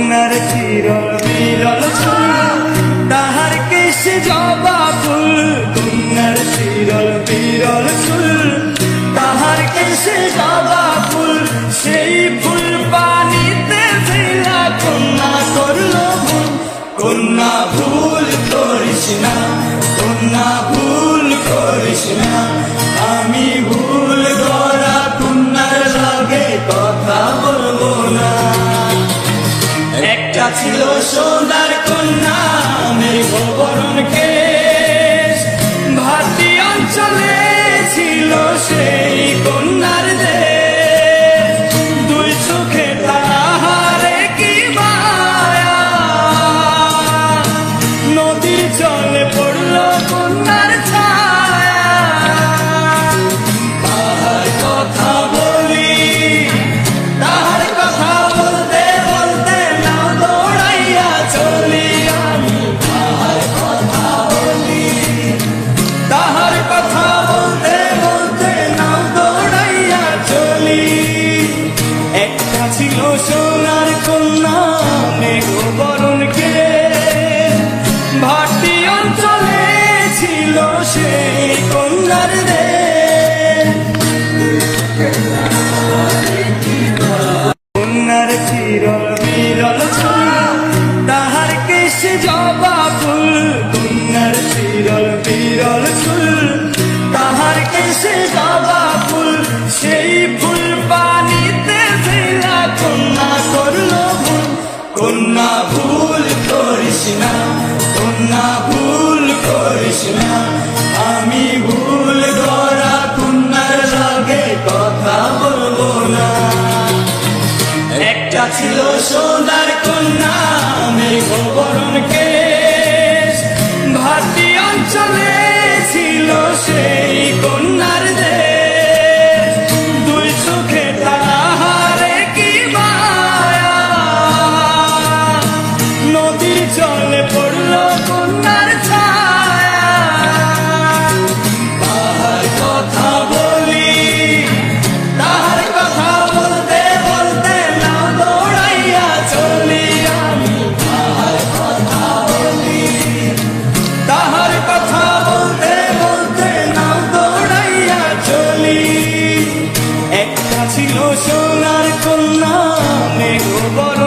কন্যার চিরল বিরল চুল, তাহার কেশে জবা ফুল। কন্যার চিরল বিরল চুল, তাহার কেশে জবা ফুল। সেই ফুল পানিতে ফেলা কন্যা করলো ভুল। কন্যা ভুল করিস না, কন্যা ভুল করিস না। আমি ভুল করা কন্যার লগে কথা বলবো না। একটা ছিল সোনার কন্যা, মেঘবরণ কেশ। ভাটি অঞ্চলে ছিল সেই কন্যার দেশ। দুই চোখে তাহারে কি মায়া, নদীর জলে পড়লো কন্যার ছায়া। তাহার কথা বলি, তাহার কথা বলতে বলতে নাও দৌড়াইয়া চলি আমি। তাহার কথা বলি, তাহার কথা বলতে বলতে নাও দৌড়াইয়া চলি। একটা ছিল সোনার কন্যা, মেঘবরণ কেশ। ভাটি অঞ্চলে ছিল সেই কন্যার দেশ। কন্যার চিরল বিরল চুল, তাহার কেশে জবা ফুল। কন্যার চিরল বিরল চুল, তাহার কেশে জবা ফুল। সেই ফুল পানিতে ফেলা কন্যা করলো ভুল। কন্যা ভুল করিস না, কন্যা ভুল করিস না। আমি ভুল করা কন্যার লগে কথা বলবো না। একটা ছিল সোনার কন্যা, মেঘবরণ কেশ। ভাটি অঞ্চলে ছিল সেই কন্যার দেশ। দুই চোখে তাহারে কি মায়া, নদীর জলে পড়লো কন্যার ছায়া। তাহার কথা বলি, তাহার কথা বলতে বলতে নাও দৌড়াইয়া চলি আমি। তাহার কথা বলি, তাহার কথা বলতে বলতে নাও দৌড়াইয়া চলি। একটা ছিল সোনার কন্যা, মেঘবরণ